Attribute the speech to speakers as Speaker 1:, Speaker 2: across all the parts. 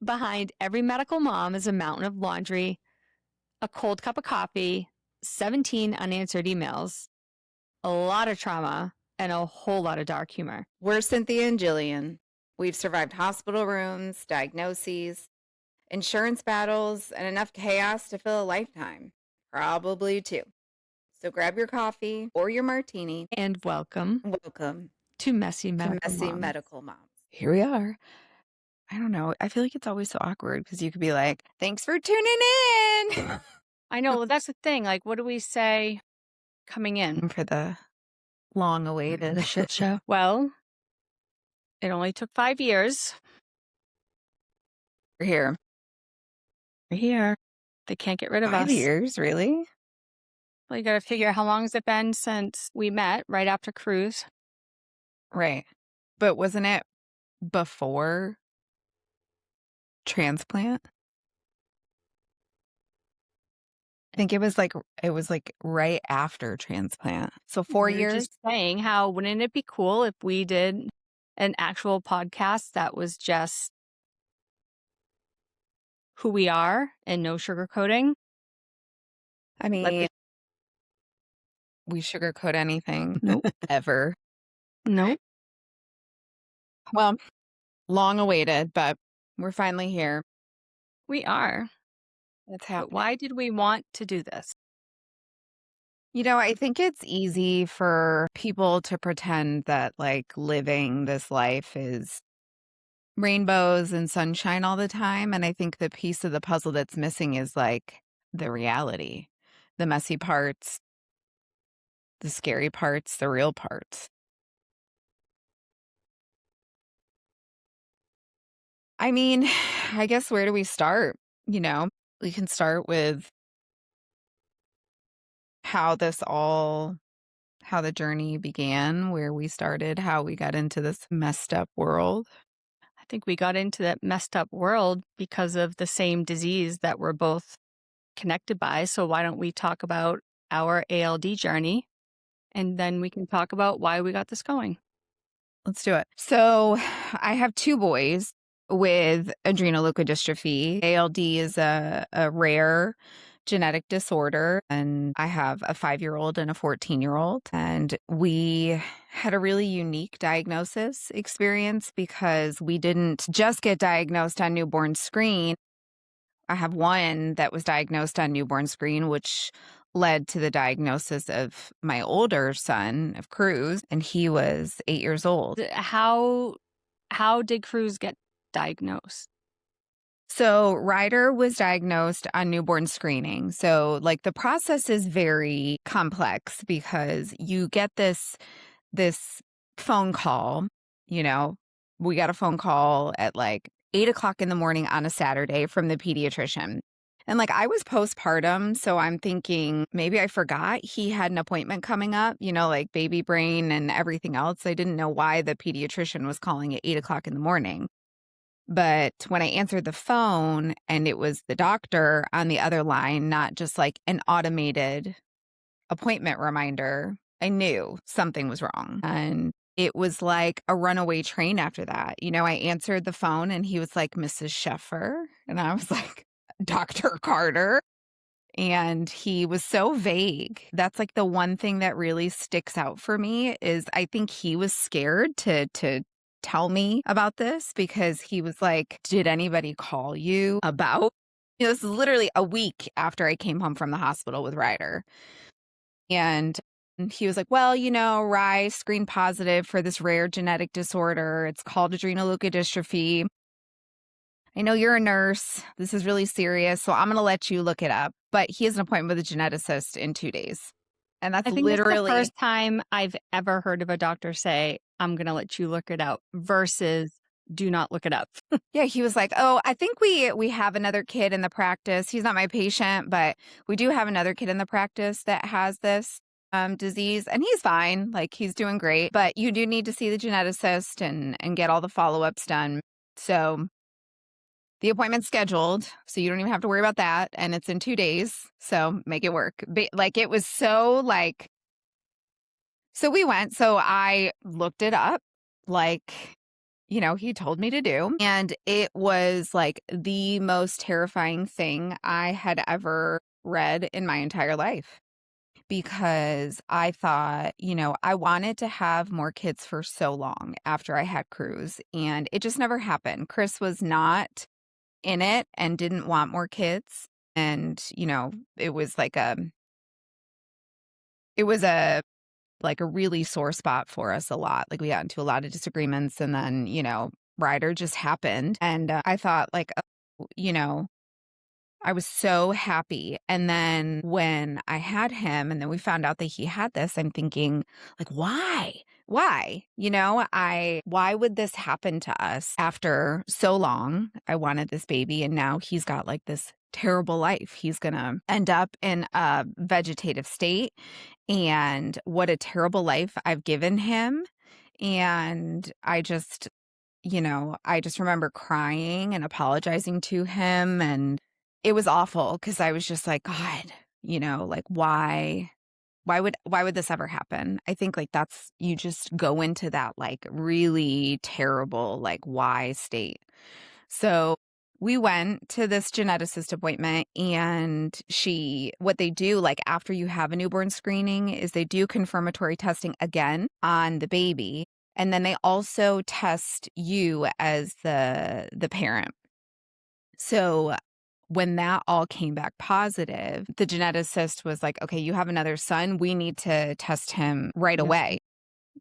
Speaker 1: Behind every medical mom is a mountain of laundry, a cold cup of coffee, 17 unanswered emails, a lot of trauma, and a whole lot of dark humor.
Speaker 2: We're Cynthia and Jillian. We've survived hospital rooms, diagnoses, insurance battles, and enough chaos to fill a lifetime. Probably two. So grab your coffee or your martini.
Speaker 1: And welcome to Messy Medical
Speaker 2: Moms.
Speaker 3: Here we are. I don't know. I feel like it's always so awkward because you could be like, thanks for tuning in.
Speaker 1: I know. Well, that's the thing. Like, what do we say coming in?
Speaker 3: For the long-awaited shit show.
Speaker 1: Well, it only took 5 years.
Speaker 3: We're here.
Speaker 1: We're here. They can't get rid of us.
Speaker 3: 5 years, really?
Speaker 1: Well, you got to figure how long has it been since we met right after cruise?
Speaker 3: Right. But wasn't it before transplant? I think it was like right after transplant. So 4 years.
Speaker 1: Just saying, how wouldn't it be cool if we did an actual podcast that was just who we are and no sugarcoating?
Speaker 3: I mean, we sugarcoat anything.
Speaker 1: Nope.
Speaker 3: Ever.
Speaker 1: Nope.
Speaker 3: Well, long awaited, but we're finally here.
Speaker 1: We are.
Speaker 3: That's happening.
Speaker 1: But why did we want to do this?
Speaker 3: You know, I think it's easy for people to pretend that like living this life is rainbows and sunshine all the time. And I think the piece of the puzzle that's missing is like the reality, the messy parts, the scary parts, the real parts. I mean, I guess where do we start? You know, we can start with how the journey began, where we started, how we got into this messed up world.
Speaker 1: I think we got into that messed up world because of the same disease that we're both connected by. So why don't we talk about our ALD journey, and then we can talk about why we got this going.
Speaker 3: Let's do it. So I have 2 boys with adrenoleukodystrophy. ALD is a rare genetic disorder, and I have a 5-year-old and a 14-year-old. And we had a really unique diagnosis experience because we didn't just get diagnosed on newborn screen. I have one that was diagnosed on newborn screen, which led to the diagnosis of my older son, of Cruz, and he was 8 years old.
Speaker 1: How did Cruz get diagnosed?
Speaker 3: So Ryder was diagnosed on newborn screening. So like the process is very complex because you get this phone call, you know, we got a phone call at like 8:00 in the morning on a Saturday from the pediatrician. And like I was postpartum, so I'm thinking maybe I forgot he had an appointment coming up, you know, like baby brain and everything else. I didn't know why the pediatrician was calling at 8:00 in the morning. But when I answered the phone and it was the doctor on the other line, not just like an automated appointment reminder, I knew something was wrong. And it was like a runaway train after that. You know, I answered the phone and he was like, Mrs. Sheffer. And I was like, Dr. Carter. And he was so vague. That's like the one thing that really sticks out for me is I think he was scared to tell me about this because he was like, did anybody call you about? You know, this is literally a week after I came home from the hospital with Ryder. And he was like, well, you know, Rye screened positive for this rare genetic disorder. It's called adrenoleukodystrophy. I know you're a nurse. This is really serious. So I'm going to let you look it up. But he has an appointment with a geneticist in 2 days. And that's literally
Speaker 1: the first time I've ever heard of a doctor say, I'm going to let you look it up versus do not look it up.
Speaker 3: Yeah, he was like, oh, I think we have another kid in the practice. He's not my patient, but we do have another kid in the practice that has this disease and he's fine. Like he's doing great, but you do need to see the geneticist and get all the follow-ups done. So the appointment's scheduled, so you don't even have to worry about that. And it's in 2 days, so make it work. Like it was so like, so we went, so I looked it up, like, he told me to do. And it was like the most terrifying thing I had ever read in my entire life because I thought, I wanted to have more kids for so long after I had Cruz, and it just never happened. Chris was not in it and didn't want more kids. And, it was like it was a like a really sore spot for us a lot. Like we got into a lot of disagreements and then, Ryder just happened. And I thought like, oh, I was so happy. And then when I had him and then we found out that he had this, I'm thinking like, why? Why? Why would this happen to us after so long? I wanted this baby and now he's got like this terrible life. He's going to end up in a vegetative state. And what a terrible life I've given him. And I just remember crying and apologizing to him, and it was awful because I was just like, "God, like, why would this ever happen?" I think, like, that's you just go into that, like, really terrible, like, why state. So, we went to this geneticist appointment, and what they do, like, after you have a newborn screening is they do confirmatory testing again on the baby, and then they also test you as the parent. So, when that all came back positive, the geneticist was like, "Okay, you have another son. We need to test him right
Speaker 1: Yes.
Speaker 3: away."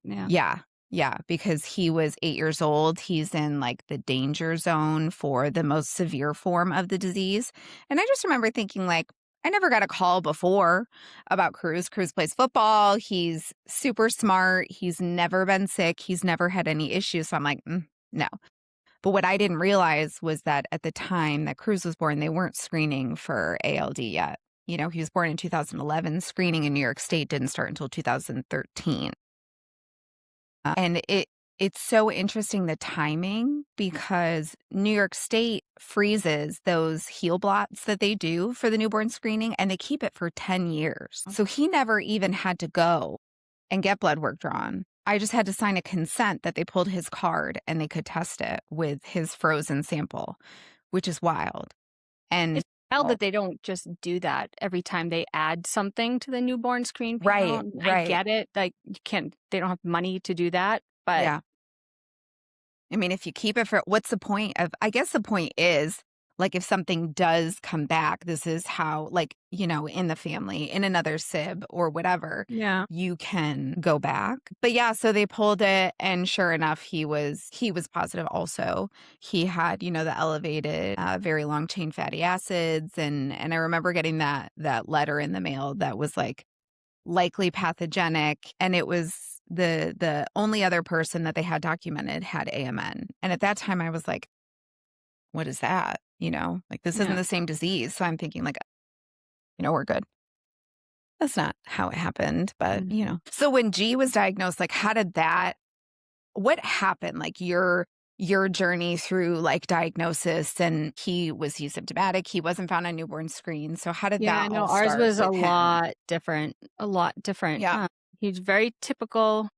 Speaker 1: Yeah.
Speaker 3: Yeah. Yeah, because he was 8 years old. He's in, like, the danger zone for the most severe form of the disease, and I just remember thinking, like, I never got a call before about Cruz. Cruz plays football. He's super smart. He's never been sick. He's never had any issues, so I'm like, no." But what I didn't realize was that at the time that Cruz was born, they weren't screening for ALD yet. He was born in 2011. Screening in New York State didn't start until 2013. And it's so interesting the timing because New York State freezes those heel blots that they do for the newborn screening and they keep it for 10 years. So he never even had to go and get blood work drawn. I just had to sign a consent that they pulled his card and they could test it with his frozen sample, which is wild. And
Speaker 1: It's wild that they don't just do that every time they add something to the newborn screen panel.
Speaker 3: right,
Speaker 1: And I
Speaker 3: right.
Speaker 1: get it. Like they don't have money to do that, but
Speaker 3: Yeah. I mean, if you keep it for what's the point of I guess the point is, like, if something does come back, this is how, like, in the family, in another sib or whatever,
Speaker 1: yeah.
Speaker 3: you can go back. But yeah, so they pulled it and sure enough, he was positive also. He had, the elevated, very long chain fatty acids and I remember getting that letter in the mail that was like likely pathogenic, and it was the only other person that they had documented had AMN. And at that time, I was like, "What is that?" Like, this isn't
Speaker 1: Yeah.
Speaker 3: the same disease. So I'm thinking like, we're good. That's not how it happened, but,
Speaker 1: Mhm.
Speaker 3: So when G was diagnosed, like, what happened? Like, your journey through, like, diagnosis and was he symptomatic? He wasn't found on newborn screen. So how did
Speaker 1: Yeah,
Speaker 3: that
Speaker 1: no,
Speaker 3: all
Speaker 1: ours
Speaker 3: start
Speaker 1: was a
Speaker 3: with him?
Speaker 1: lot different, a lot different.
Speaker 3: Yeah.
Speaker 1: He's very typical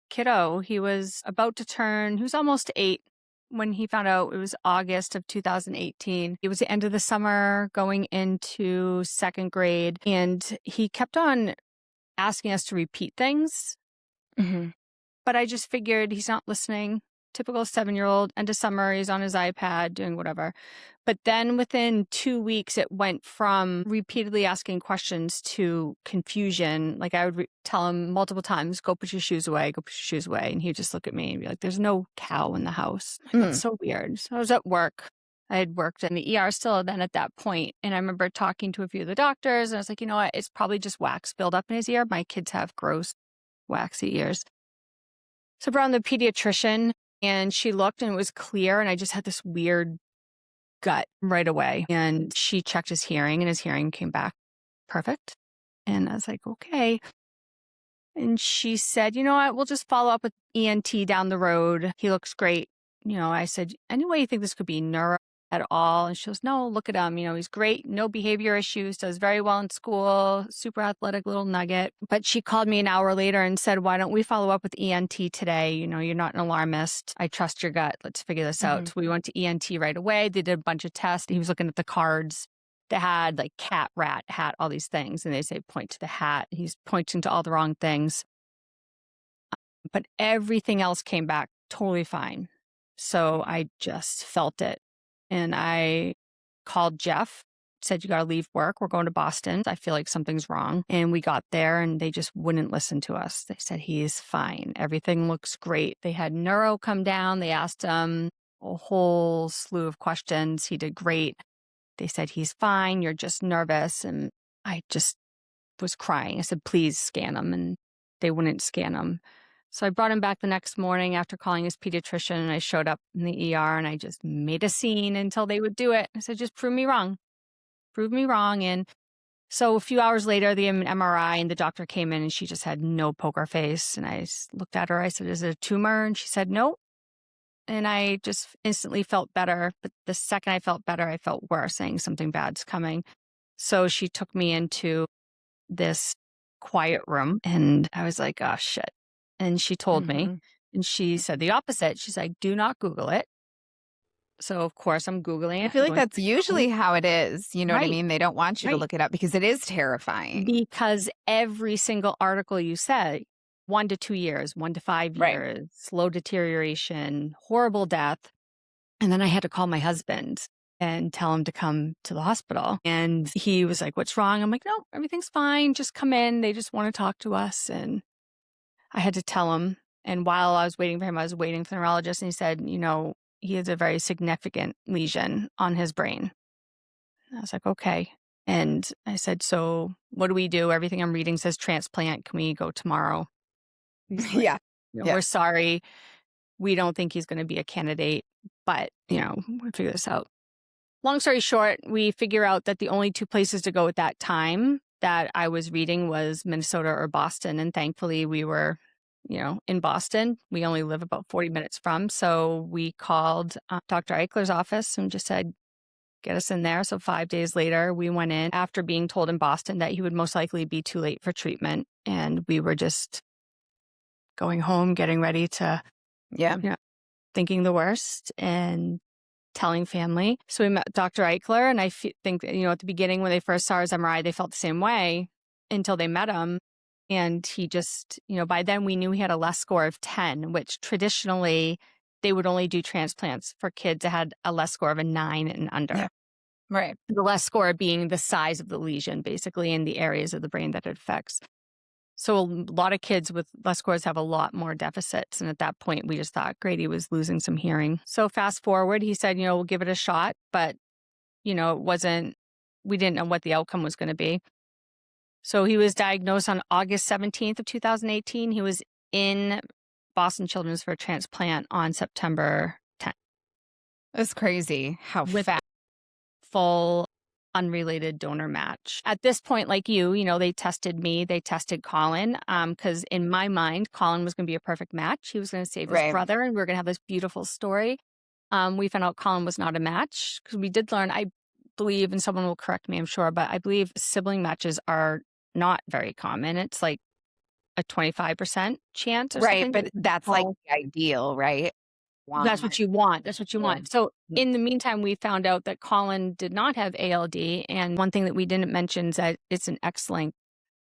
Speaker 1: kiddo. He was almost 8 when he found out. It was August of 2018. It was the end of the summer going into second grade, and he kept on asking us to repeat things,
Speaker 3: Mhm.
Speaker 1: but I just figured he's not listening. Typical 7-year-old, end of summer, he's on his iPad doing whatever. But then within 2 weeks, it went from repeatedly asking questions to confusion. Like I would tell him multiple times, go put your shoes away, go put your shoes away. And he'd just look at me and be like, there's no cow in the house. Like, that's
Speaker 3: Mm.
Speaker 1: so weird. So I was at work. I had worked in the ER still then at that point. And I remember talking to a few of the doctors and I was like, you know what? It's probably just wax buildup in his ear. My kids have gross, waxy ears. So I brought in the pediatrician and she looked and it was clear. And I just had this weird gut right away. And she checked his hearing and his hearing came back perfect. And I was like, okay. And she said, you know what? We'll just follow up with ENT down the road. He looks great. I said, any way you think this could be neuro? at all. And she goes, no, look at him. He's great. No behavior issues, does very well in school, super athletic little nugget. But she called me an hour later and said, why don't we follow up with ENT today? You're not an alarmist. I trust your gut. Let's figure this out.
Speaker 2: Mhm.
Speaker 1: So we went to ENT right away. They did a bunch of tests. He was looking at the cards that had like cat, rat, hat, all these things. And they say, point to the hat. He's pointing to all the wrong things. But everything else came back totally fine. So I just felt it. And I called Jeff, said, you got to leave work. We're going to Boston. I feel like something's wrong. And we got there and they just wouldn't listen to us. They said, he's fine. Everything looks great. They had neuro come down. They asked him a whole slew of questions. He did great. They said, he's fine. You're just nervous. And I just was crying. I said, please scan him. And they wouldn't scan him. So I brought him back the next morning after calling his pediatrician, and I showed up in the ER and I just made a scene until they would do it. I said, just prove me wrong. Prove me wrong. And so a few hours later, the MRI and the doctor came in and she just had no poker face. And I looked at her. I said, is it a tumor? And she said, no. And I just instantly felt better. But the second I felt better, I felt worse, saying something bad's coming. So she took me into this quiet room and I was like, oh shit. And she told me,
Speaker 2: Mhm.
Speaker 1: and she said the opposite. She's like, do not Google it. So of course I'm Googling
Speaker 3: I
Speaker 1: it.
Speaker 3: feel
Speaker 1: I'm
Speaker 3: like
Speaker 1: going,
Speaker 3: that's usually how it is, you know what I
Speaker 1: right,
Speaker 3: mean? They don't want you to
Speaker 1: right.
Speaker 3: look it up because it is terrifying.
Speaker 1: Because every single article you said, 1 to 2 years, 1 to 5 years,
Speaker 3: Right.
Speaker 1: slow deterioration, horrible death. And then I had to call my husband and tell him to come to the hospital. And he was like, what's wrong? I'm like, no, everything's fine. Just come in. They just want to talk to us. And I had to tell him. And while I was waiting for him, I was waiting for the neurologist. And he said, he has a very significant lesion on his brain. I was like, okay. And I said, so what do we do? Everything I'm reading says transplant. Can we go tomorrow? He's like,
Speaker 3: Yeah. Yeah.
Speaker 1: we're sorry. We don't think he's going to be a candidate, but, we'll figure this out. Long story short, we figure out that the only two places to go at that time that I was reading was Minnesota or Boston. And thankfully we were, in Boston. We only live about 40 minutes from. So we called Dr. Eichler's office and just said, get us in there. So 5 days later, we went in after being told in Boston that he would most likely be too late for treatment. And we were just going home, getting ready to,
Speaker 3: Yeah.
Speaker 1: thinking the worst and telling family. So we met Dr. Eichler, and I think that, at the beginning when they first saw his MRI, they felt the same way until they met him. And he just, by then we knew he had a less score of 10, which traditionally they would only do transplants for kids that had a less score of a 9 and under.
Speaker 3: Yeah. Right.
Speaker 1: The less score being the size of the lesion, basically, in the areas of the brain that it affects. So a lot of kids with less scores have a lot more deficits. And at that point, we just thought Grady was losing some hearing. So fast forward, he said, we'll give it a shot. But, we didn't know what the outcome was going to be. So he was diagnosed on August 17th of 2018. He was in Boston Children's for a transplant on September 10th
Speaker 3: It's crazy how
Speaker 1: with
Speaker 3: fast.
Speaker 1: full unrelated donor match. At this point, like they tested me, they tested Colin, because in my mind, Colin was going to be a perfect match. He was going to save his
Speaker 3: Right.
Speaker 1: brother, and we were going to have this beautiful story. We found out Colin was not a match because we did learn, I believe, and someone will correct me, I'm sure, but I believe sibling matches are not very common. It's like a 25% chance or
Speaker 3: Right.
Speaker 1: something.
Speaker 3: But that's like the ideal, right?
Speaker 1: That's what you want. That's what you
Speaker 3: Yeah.
Speaker 1: want. So in the meantime, we found out that Colin did not have ALD. And one thing that we didn't mention is that it's an X-linked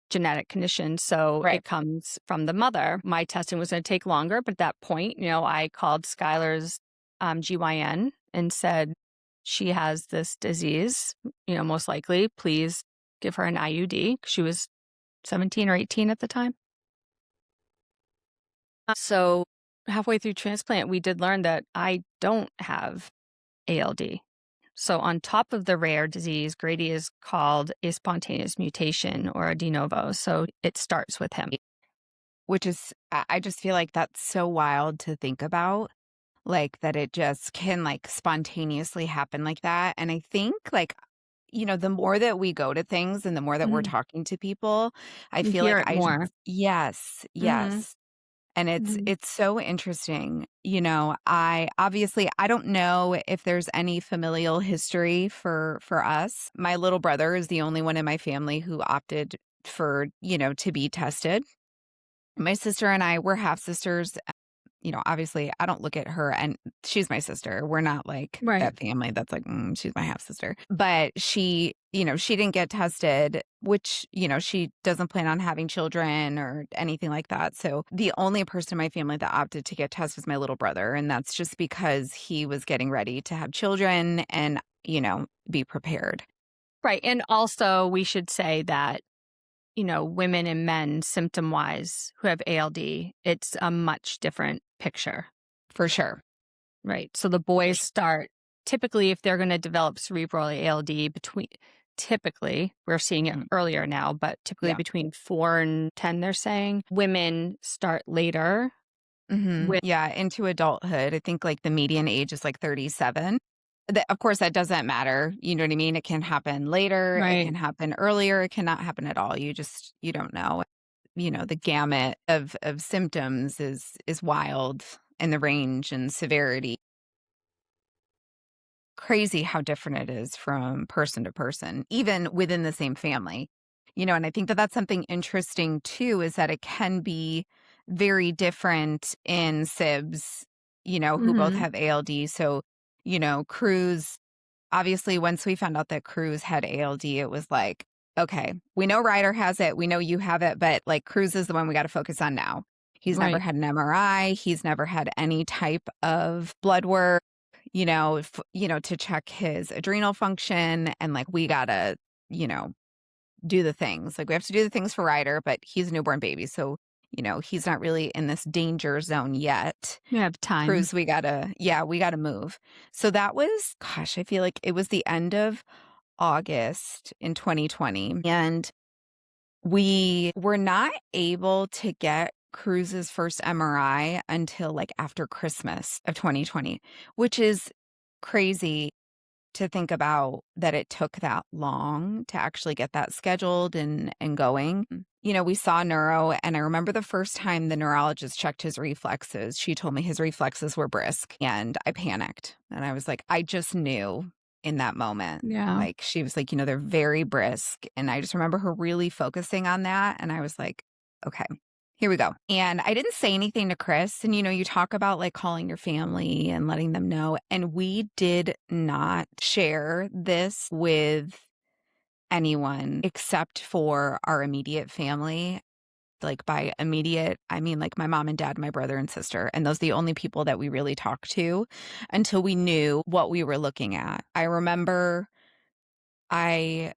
Speaker 1: genetic condition. So
Speaker 3: Right.
Speaker 1: it comes from the mother. My testing was going to take longer. But at that point, I called Skylar's GYN and said, she has this disease, most likely, please give her an IUD. She was 17 or 18 at the time. So halfway through transplant, we did learn that I don't have ALD. So on top of the rare disease, Grady is called a spontaneous mutation or a de novo. So it starts with him.
Speaker 3: Which is, I just feel like that's so wild to think about, like that it just can like spontaneously happen like that. And I think like, the more that we go to things and the more that we're
Speaker 1: Mhm.
Speaker 3: talking to people, I
Speaker 1: You
Speaker 3: feel
Speaker 1: hear
Speaker 3: like
Speaker 1: it more.
Speaker 3: yes,
Speaker 1: Mhm.
Speaker 3: yes. And
Speaker 1: Mhm.
Speaker 3: it's so interesting. I don't know if there's any familial history for us. My little brother is the only one in my family who opted for, to be tested. My sister and I were half sisters. Obviously, I don't look at her and she's my sister. We're not like
Speaker 1: Right.
Speaker 3: that family that's like, she's my half sister. But she didn't get tested, which, she doesn't plan on having children or anything like that. So the only person in my family that opted to get tested was my little brother. And that's just because he was getting ready to have children and, be prepared.
Speaker 1: Right. And also, we should say that, women and men symptom wise who have ALD, it's a much different picture.
Speaker 3: For sure.
Speaker 1: Right. So the
Speaker 3: For
Speaker 1: boys
Speaker 3: sure.
Speaker 1: start typically if they're going to develop cerebral ALD typically we're seeing it
Speaker 3: Mhm.
Speaker 1: earlier now, but typically
Speaker 3: Yeah.
Speaker 1: between 4 and 10 they're saying. Women start later with
Speaker 3: Yeah, into adulthood. I think like the median age is like 37. Of course, that doesn't matter. You know what I mean? It can happen later, it
Speaker 1: right.
Speaker 3: can happen earlier, it cannot happen at all. You don't know. The gamut of symptoms is wild, and the range and severity. Crazy how different it is from person to person, even within the same family. And I think that that's something interesting too, is that it can be very different in sibs, who both
Speaker 1: Mhm.
Speaker 3: have ALD. So, Cruz, obviously, once we found out that Cruz had ALD, it was like, okay, we know Ryder has it, we know you have it, but like Cruz is the one we got to focus on now. He's never
Speaker 1: Right.
Speaker 3: had an MRI, he's never had any type of blood work, to check his adrenal function. And like, we gotta, you know, do the things. Like, we have to do the things for Ryder, but he's a newborn baby. So, he's not really in this danger zone yet.
Speaker 1: You have time.
Speaker 3: Cruz, we gotta move. So that was, gosh, I feel like it was the end of August in 2020. And we were not able to get Cruz's first MRI until like after Christmas of 2020, which is crazy to think about that it took that long to actually get that scheduled and going. We saw neuro, and I remember the first time the neurologist checked his reflexes, she told me his reflexes were brisk, and I panicked. And I was like, I just knew in that moment.
Speaker 1: Yeah.
Speaker 3: Like, she was like, they're very brisk. And I just remember her really focusing on that. And I was like, okay, here we go. And I didn't say anything to Chris. And, you talk about like calling your family and letting them know. And we did not share this with anyone except for our immediate family. Like, by immediate, I mean like my mom and dad, my brother and sister. And those are the only people that we really talked to until we knew what we were looking at. I remember I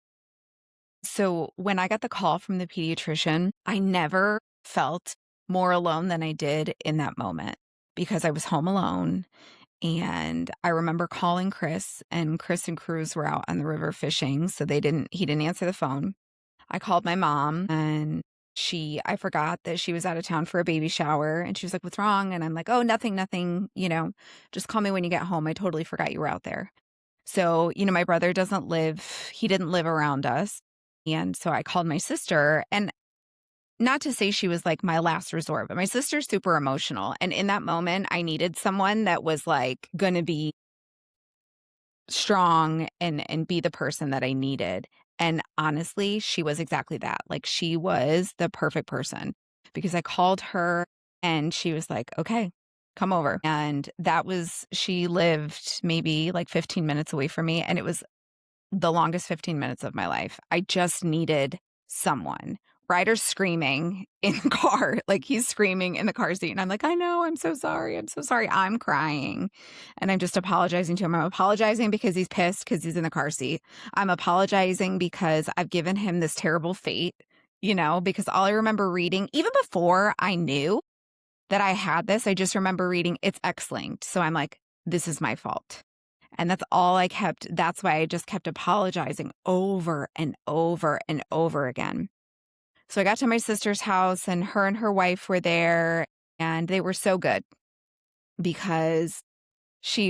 Speaker 3: So when I got the call from the pediatrician, I never felt more alone than I did in that moment because I was home alone. And I remember calling Chris, and Chris and Cruz were out on the river fishing. So he didn't answer the phone. I called my mom, and I forgot that she was out of town for a baby shower, and she was like, "What's wrong?" And I'm like, "Oh, nothing, nothing, just call me when you get home. I totally forgot you were out there." So, my brother he didn't live around us. And so I called my sister, and not to say she was like my last resort, but my sister's super emotional. And in that moment, I needed someone that was like going to be strong and be the person that I needed. And honestly, she was exactly that. Like, she was the perfect person because I called her and she was like, "Okay, come over." And she lived maybe like 15 minutes away from me. And it was the longest 15 minutes of my life. I just needed someone. Ryder's screaming in the car, like he's screaming in the car seat. And I'm like, I know, I'm so sorry. I'm so sorry. I'm crying. And I'm just apologizing to him. I'm apologizing because he's pissed because he's in the car seat. I'm apologizing because I've given him this terrible fate, because all I remember reading, even before I knew that I had this, I just remember reading it's X-linked. So I'm like, this is my fault. And that's why I just kept apologizing over and over and over again. So I got to my sister's house, and her wife were there, and they were so good because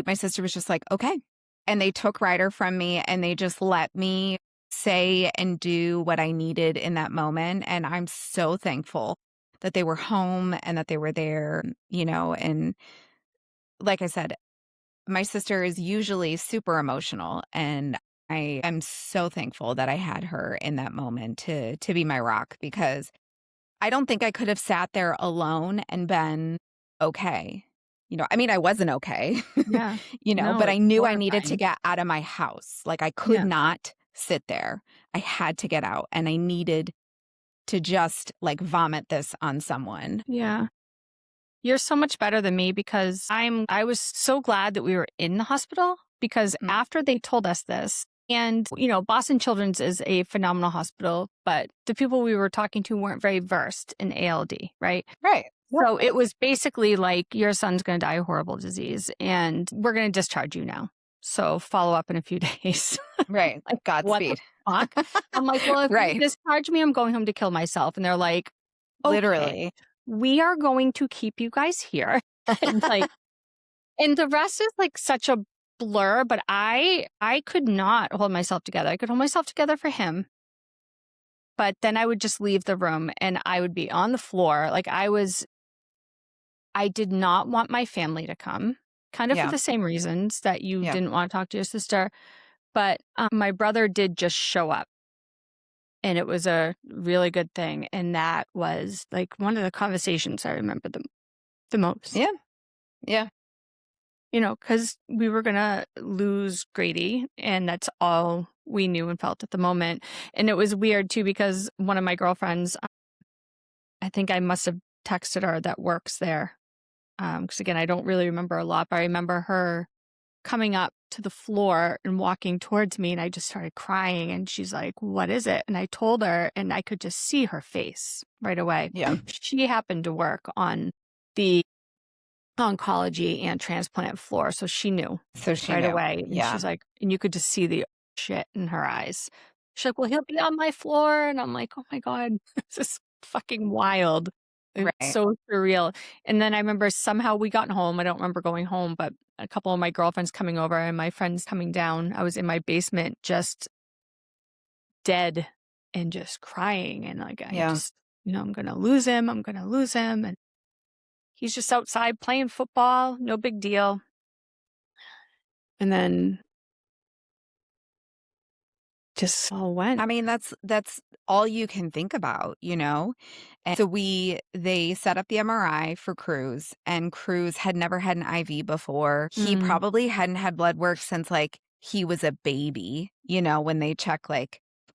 Speaker 3: my sister was just like, okay. And they took Ryder from me, and they just let me say and do what I needed in that moment. And I'm so thankful that they were home and that they were there, and like I said, my sister is usually super emotional, and I am so thankful that I had her in that moment to be my rock, because I don't think I could have sat there alone and been okay. I mean, I wasn't okay,
Speaker 1: Yeah. No,
Speaker 3: but I
Speaker 1: it's
Speaker 3: knew I needed to
Speaker 1: horrifying.
Speaker 3: get out of my house. Like, I could
Speaker 1: Yeah.
Speaker 3: not sit there. I had to get out, and I needed to just, like, vomit this on someone.
Speaker 1: Yeah. You're so much better than me because I was so glad that we were in the hospital because
Speaker 3: Mm,
Speaker 1: after they told us this, and Boston Children's is a phenomenal hospital, but the people we were talking to weren't very versed in ALD, right?
Speaker 3: right.
Speaker 1: So it
Speaker 3: Right.
Speaker 1: was basically like your son's going to die a horrible disease and we're going to discharge you now. So follow up in a few days.
Speaker 3: Right.
Speaker 1: Like, what the
Speaker 3: Godspeed.
Speaker 1: fuck? I'm like, well, if you
Speaker 3: Right.
Speaker 1: discharge me, I'm going home to kill myself. And they're like, okay,
Speaker 3: Literally.
Speaker 1: we are going to keep you guys here. And and the rest is like such a blur, but I could not hold myself together. I could hold myself together for him, but then I would just leave the room and I would be on the floor. Like I did not want my family to come, kind of for
Speaker 3: Yeah.
Speaker 1: the same reasons that you
Speaker 3: Yeah.
Speaker 1: didn't want to talk to your sister. But my brother did just show up. And it was a really good thing. And that was like one of the conversations I remember the most,
Speaker 3: Yeah. Yeah.
Speaker 1: because we were going to lose Grady. And that's all we knew and felt at the moment. And it was weird too, because one of my girlfriends, I think I must have texted her that works there. Because again, I don't really remember a lot, but I remember her coming up to the floor and walking towards me, and I just started crying, and she's like, "What is it?" And I told her, and I could just see her face right away.
Speaker 3: Yeah.
Speaker 1: She happened to work on the oncology and transplant floor, so she knew
Speaker 3: So she
Speaker 1: right
Speaker 3: knew.
Speaker 1: away, and
Speaker 3: Yeah.
Speaker 1: she's like, and you could just see the shit in her eyes. She's like, "Well, he'll be on my floor," and I'm like, "Oh my god, this is fucking wild." It's
Speaker 3: Right.
Speaker 1: so surreal. And then I remember somehow we got home. I don't remember going home, but a couple of my girlfriends coming over and my friends coming down. I was in my basement just dead and just crying. And like, I
Speaker 3: Yeah.
Speaker 1: just, I'm going to lose him. I'm going to lose him. And he's just outside playing football. No big deal. And then just all went.
Speaker 3: I mean, that's all you can think about. And so they set up the MRI for Cruz, and Cruz had never had an IV before. He
Speaker 1: Mm,
Speaker 3: probably hadn't had blood work since like he was a baby, when they check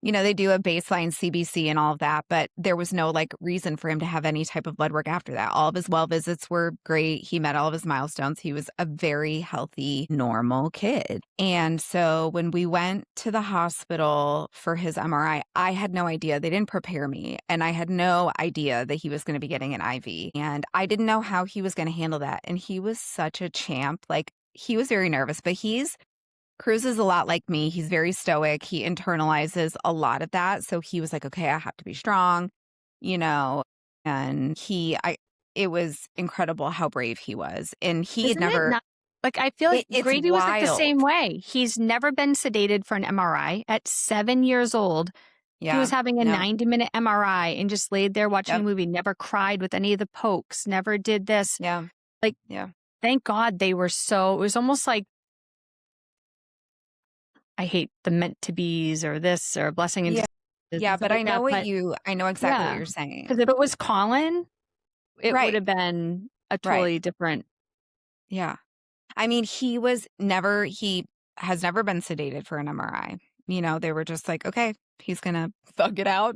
Speaker 3: they do a baseline CBC and all of that, but there was no like reason for him to have any type of blood work after that. All of his well visits were great. He met all of his milestones. He was a very healthy, normal kid. And so when we went to the hospital for his MRI, I had no idea. They didn't prepare me, and I had no idea that he was going to be getting an IV. And I didn't know how he was going to handle that. And he was such a champ. Like, he was very nervous, but Cruz is a lot like me. He's very stoic. He internalizes a lot of that. So he was like, okay, I have to be strong, you know, and it was incredible how brave he was. And he had
Speaker 1: isn't it
Speaker 3: never,
Speaker 1: not? Like, I feel like
Speaker 3: it's
Speaker 1: Grady was like the
Speaker 3: wild.
Speaker 1: same way. He's never been sedated for an MRI. At 7 years old, he
Speaker 3: Yeah.
Speaker 1: was having a
Speaker 3: No.
Speaker 1: 90-minute MRI and just laid there watching a
Speaker 3: Yep.
Speaker 1: movie, never cried with any of the pokes, never did this.
Speaker 3: Yeah.
Speaker 1: Like,
Speaker 3: Yeah.
Speaker 1: thank God they were it was almost like, I hate the meant to be's or this or blessing and
Speaker 3: Yeah. Yeah.
Speaker 1: and stuff
Speaker 3: But
Speaker 1: like that. But
Speaker 3: I know exactly what
Speaker 1: yeah,
Speaker 3: you're
Speaker 1: because
Speaker 3: saying.
Speaker 1: if it was Colin, it would
Speaker 3: Right.
Speaker 1: have been a
Speaker 3: Right.
Speaker 1: totally different.
Speaker 3: Yeah. I mean, he has never been sedated for an MRI. They were just like, okay, he's going to thug it out,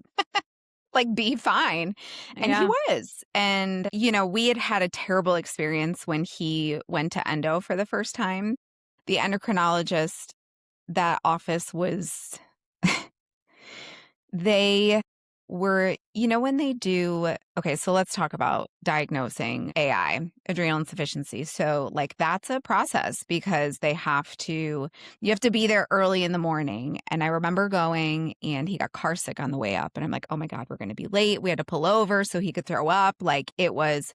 Speaker 3: like be fine. And he
Speaker 1: Yeah.
Speaker 3: was. And we had had a terrible experience when he went to endo for the first time. The endocrinologist, that office was, they were, when they do, okay, so let's talk about diagnosing AI, adrenal insufficiency. So, like, that's a process because you have to be there early in the morning. And I remember going, and he got car sick on the way up. And I'm like, oh my God, we're going to be late. We had to pull over so he could throw up. Like, it was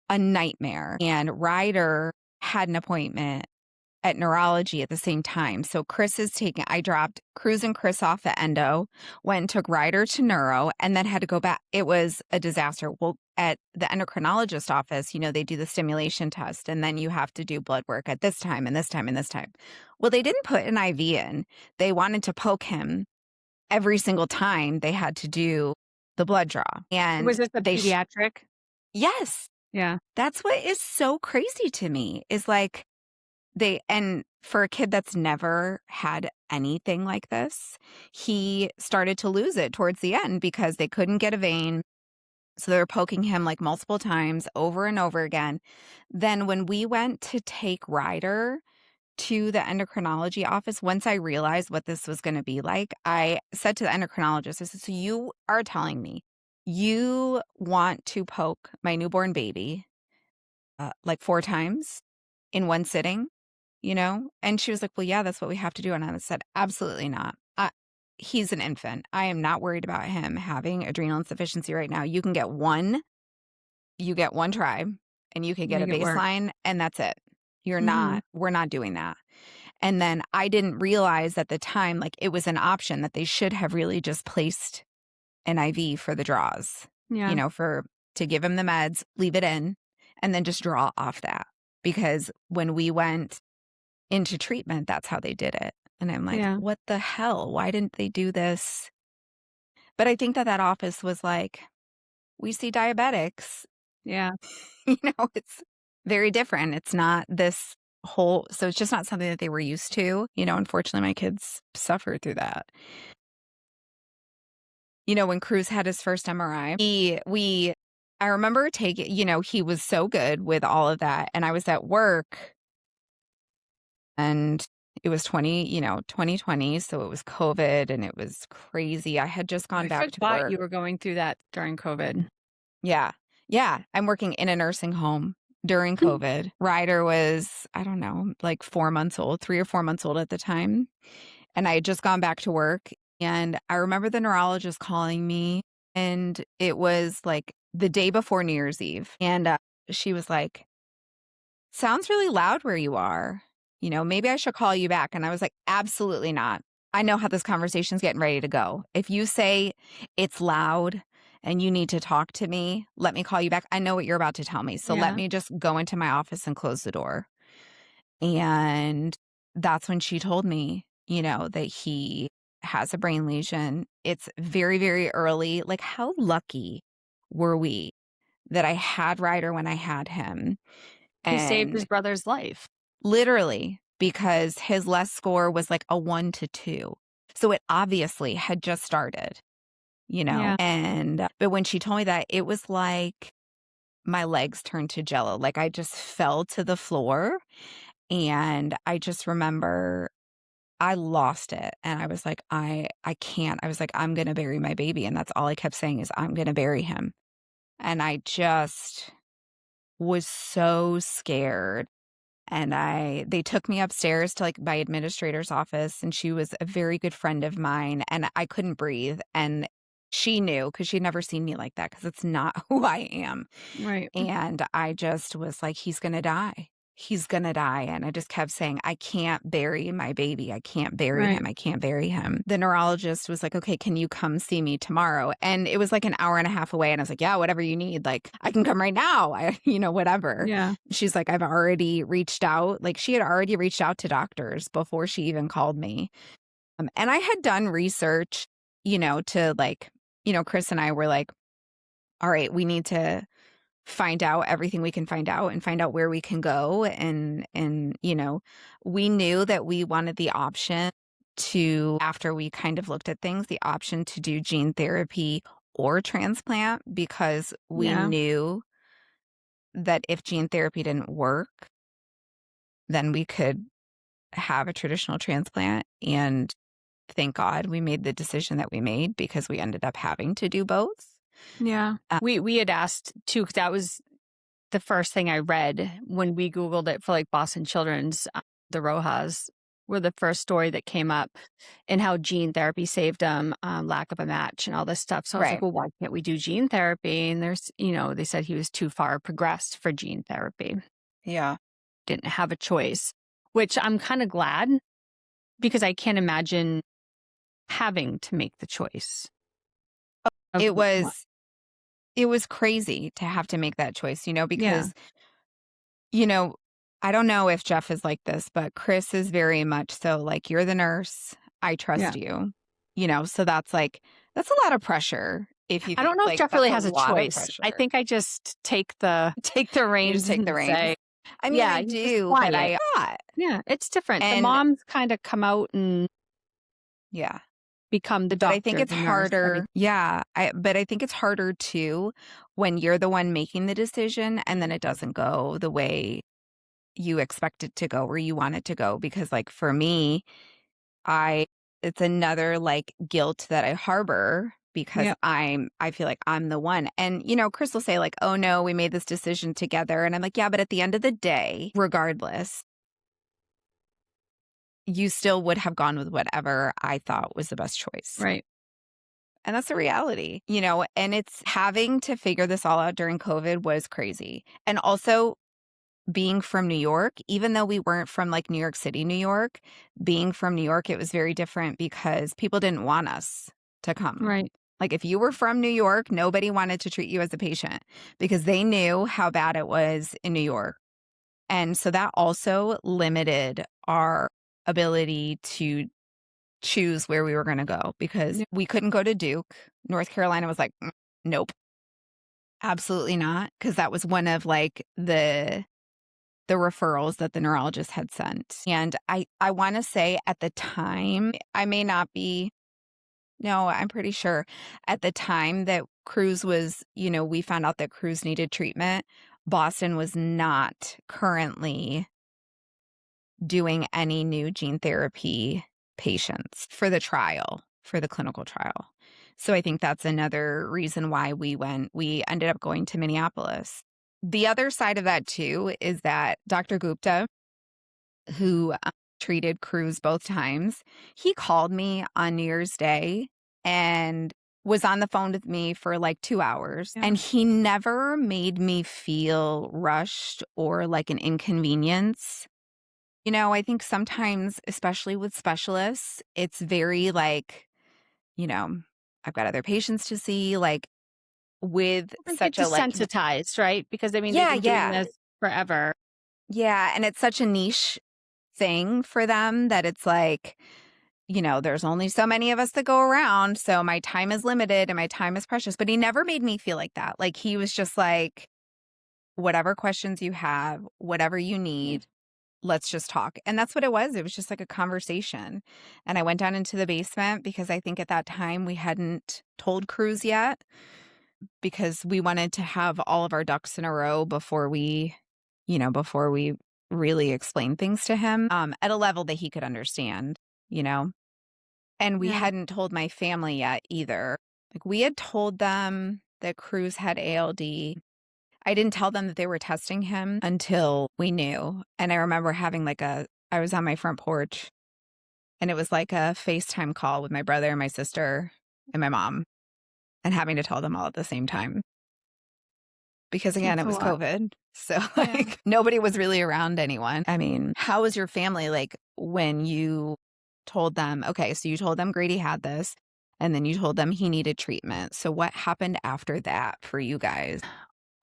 Speaker 3: a nightmare. And Ryder had an appointment at neurology at the same time. So I dropped Cruz and Chris off at endo, went and took Ryder to neuro, and then had to go back. It was a disaster. Well, at the endocrinologist office, they do the stimulation test, and then you have to do blood work at this time and this time and this time. Well, they didn't put an IV in. They wanted to poke him every single time they had to do the blood draw. And
Speaker 1: Was this a pediatric?
Speaker 3: yes,
Speaker 1: Yeah.
Speaker 3: that's what is so crazy to me is like and for a kid that's never had anything like this, he started to lose it towards the end because they couldn't get a vein. So they were poking him like multiple times over and over again. Then when we went to take Ryder to the endocrinology office, once I realized what this was going to be like, I said to the endocrinologist, I said, so you are telling me you want to poke my newborn baby like 4 times in one sitting? And she was like, well, yeah, that's what we have to do. And I said, absolutely not. He's an infant. I am not worried about him having adrenal insufficiency right now. You get one try and you can get a
Speaker 1: Make it work.
Speaker 3: baseline and that's it.
Speaker 1: Mhm.
Speaker 3: We're not doing that. And then I didn't realize at the time, like it was an option that they should have really just placed an IV for the draws,
Speaker 1: Yeah.
Speaker 3: to give him the meds, leave it in, and then just draw off that. Because when we went into treatment, that's how they did it. And I'm like,
Speaker 1: Yeah.
Speaker 3: what the hell? Why didn't they do this? But I think that office was like, we see diabetics.
Speaker 1: Yeah.
Speaker 3: It's very different. It's not this so it's just not something that they were used to. Unfortunately, my kids suffered through that. When Cruz had his first MRI, I remember he was so good with all of that. And I was at work and it was 2020. So it was COVID and it was crazy. I had just gone
Speaker 1: I
Speaker 3: back to
Speaker 1: forgot
Speaker 3: work.
Speaker 1: you were going through that during COVID.
Speaker 3: Yeah. Yeah. I'm working in a nursing home during
Speaker 1: Mm.
Speaker 3: COVID. Ryder was, I don't know, like 4 months old, 3 or 4 months old at the time. And I had just gone back to work. And I remember the neurologist calling me, and it was like the day before New Year's Eve. And she was like, sounds really loud where you are. Maybe I should call you back. And I was like, absolutely not. I know how this conversation's getting ready to go. If you say it's loud and you need to talk to me, let me call you back. I know what you're about to tell me. So let
Speaker 1: Yeah.
Speaker 3: me just go into my office and close the door. And that's when she told me, that he has a brain lesion. It's very, very early. Like, how lucky were we that I had Ryder when I had him?
Speaker 1: He saved his
Speaker 3: And
Speaker 1: brother's life.
Speaker 3: literally, because his less score was like a 1 to 2. So it obviously had just started,
Speaker 1: Yeah.
Speaker 3: but when she told me that, it was like my legs turned to jello. Like I just fell to the floor. And I just remember I lost it. And I was like, I can't. I was like, I'm going to bury my baby. And that's all I kept saying is, I'm going to bury him. And I just was so scared. And they took me upstairs to like my administrator's office. And she was a very good friend of mine. And I couldn't breathe. And she knew because she'd never seen me like that because it's not who I am.
Speaker 1: Right.
Speaker 3: And I just was like, he's going to die. He's going to die. And I just kept saying, I can't bury my baby. I can't bury
Speaker 1: Right.
Speaker 3: him. I can't bury him. The neurologist was like, okay, can you come see me tomorrow? And it was like an hour and a half away. And I was like, yeah, whatever you need. Like, I can come right now. Whatever.
Speaker 1: Yeah.
Speaker 3: She's like, I've already reached out. Like, she had already reached out to doctors before she even called me. And I had done research, to like, Chris and I were like, all right, we need to find out everything we can find out and find out where we can go. And we knew that we wanted the option to, after we kind of looked at things, the option to do gene therapy or transplant because we
Speaker 1: Yeah.
Speaker 3: knew that if gene therapy didn't work, then we could have a traditional transplant. And thank God we made the decision that we made because we ended up having to do both.
Speaker 1: Yeah. We had asked too, 'cause that was the first thing I read when we Googled it for like Boston Children's. The Rojas were the first story that came up and how gene therapy saved them, lack of a match and all this stuff. So I was like,
Speaker 3: Right.
Speaker 1: well, why can't we do gene therapy? And they said he was too far progressed for gene therapy.
Speaker 3: Yeah.
Speaker 1: Didn't have a choice. which I'm kind of glad because I can't imagine having to make the choice of
Speaker 3: It
Speaker 1: what.
Speaker 3: was it was crazy to have to make that choice,
Speaker 1: Yeah.
Speaker 3: because, you know, I don't know if Jeff is like this, but Chris is very much so like, "You're the nurse. I
Speaker 1: Yeah.
Speaker 3: trust you." So that's a lot of pressure if you
Speaker 1: I
Speaker 3: think
Speaker 1: don't know if
Speaker 3: like,
Speaker 1: Jeff
Speaker 3: that's
Speaker 1: really
Speaker 3: a
Speaker 1: has a
Speaker 3: lot of
Speaker 1: choice. I
Speaker 3: pressure.
Speaker 1: think I just take the take the
Speaker 3: You just
Speaker 1: reins
Speaker 3: take the
Speaker 1: and
Speaker 3: reins.
Speaker 1: say,
Speaker 3: I mean, I
Speaker 1: yeah, he's just
Speaker 3: do, but
Speaker 1: quiet.
Speaker 3: I not.
Speaker 1: Yeah, it's different. The
Speaker 3: And
Speaker 1: moms kind of come out and
Speaker 3: yeah.
Speaker 1: become the
Speaker 3: But I think
Speaker 1: doctor,
Speaker 3: it's
Speaker 1: the nurse,
Speaker 3: harder.
Speaker 1: everything.
Speaker 3: Yeah, but I think it's harder too when you're the one making the decision and then it doesn't go the way you expect it to go or you want it to go. Because like for me, I it's another like guilt that I harbor because
Speaker 1: Yeah.
Speaker 3: I feel like I'm the one. And Chris will say like, "Oh no, we made this decision together." And I'm like, "Yeah, but at the end of the day, regardless, you still would have gone with whatever I thought was the best choice."
Speaker 1: Right.
Speaker 3: And that's the reality, and it's having to figure this all out during COVID was crazy. And also being from New York, even though we weren't from like New York City, New York, being from New York, it was very different because people didn't want us to come.
Speaker 1: Right.
Speaker 3: Like if you were from New York, nobody wanted to treat you as a patient because they knew how bad it was in New York. And so that also limited our ability to choose where we were going to go because
Speaker 1: Yeah.
Speaker 3: we couldn't go to Duke. North Carolina was like, nope, absolutely not. Because that was one of like the referrals that the neurologist had sent. And I want to say at the time, I may not be, no, I'm pretty sure at the time that Cruz was, we found out that Cruz needed treatment. Boston was not currently doing any new gene therapy patients for the trial, for the clinical trial. So I think that's another reason why we ended up going to Minneapolis. The other side of that too is that Dr. Gupta, who treated Cruz both times, he called me on New Year's Day and was on the phone with me for like 2 hours.
Speaker 1: Yeah.
Speaker 3: And he never made me feel rushed or like an inconvenience. I think sometimes, especially with specialists, it's very like, you know, I've got other patients to see, like with
Speaker 1: They get
Speaker 3: such a like,
Speaker 1: desensitized, right? Because I mean, they've
Speaker 3: yeah,
Speaker 1: been doing
Speaker 3: yeah,
Speaker 1: this forever.
Speaker 3: yeah. And it's such a niche thing for them that it's like, there's only so many of us that go around. So my time is limited and my time is precious. But he never made me feel like that. Like he was just like, whatever questions you have, whatever you need, let's just talk. And that's what it was. It was just like a conversation. And I went down into the basement because I think at that time we hadn't told Cruz yet because we wanted to have all of our ducks in a row before we really explained things to him at a level that he could understand, you know? And we
Speaker 1: Yeah.
Speaker 3: hadn't told my family yet either. Like we had told them that Cruz had ALD. I didn't tell them that they were testing him until we knew. And I remember having I was on my front porch and it was like a FaceTime call with my brother and my sister and my mom and having to tell them all at the same time. Because again,
Speaker 1: It's
Speaker 3: it
Speaker 1: a
Speaker 3: was
Speaker 1: lot.
Speaker 3: COVID. So
Speaker 1: Yeah.
Speaker 3: like nobody was really around anyone. I mean, how was your family like when you told them, okay, so you told them Grady had this and then you told them he needed treatment. So what happened after that for you guys?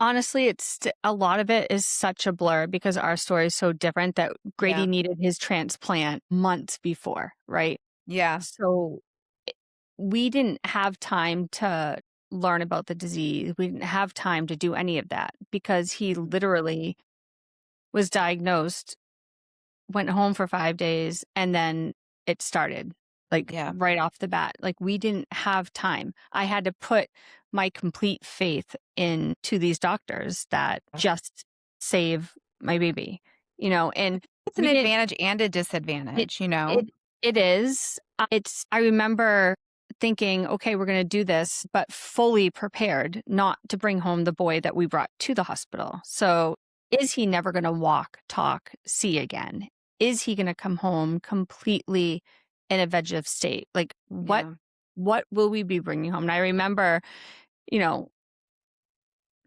Speaker 1: Honestly, a lot of it is such a blur because our story is so different that Grady
Speaker 3: Yeah.
Speaker 1: needed his transplant months before, right?
Speaker 3: Yeah.
Speaker 1: So i- we didn't have time to learn about the disease. We didn't have time to do any of that because he literally was diagnosed, went home for 5 days, and then it started like
Speaker 3: Yeah.
Speaker 1: right off the bat. Like we didn't have time. I had to put my complete faith into these doctors that just save my baby, and
Speaker 3: It's an
Speaker 1: we didn't
Speaker 3: advantage and a
Speaker 1: it
Speaker 3: disadvantage,
Speaker 1: it is. I remember thinking, "Okay, we're gonna do this," but fully prepared not to bring home the boy that we brought to the hospital. So, is he never gonna walk, talk, see again? Is he gonna come home completely in a vegetative state? Like,
Speaker 3: Yeah.
Speaker 1: what will we be bringing home? And I remember, you know,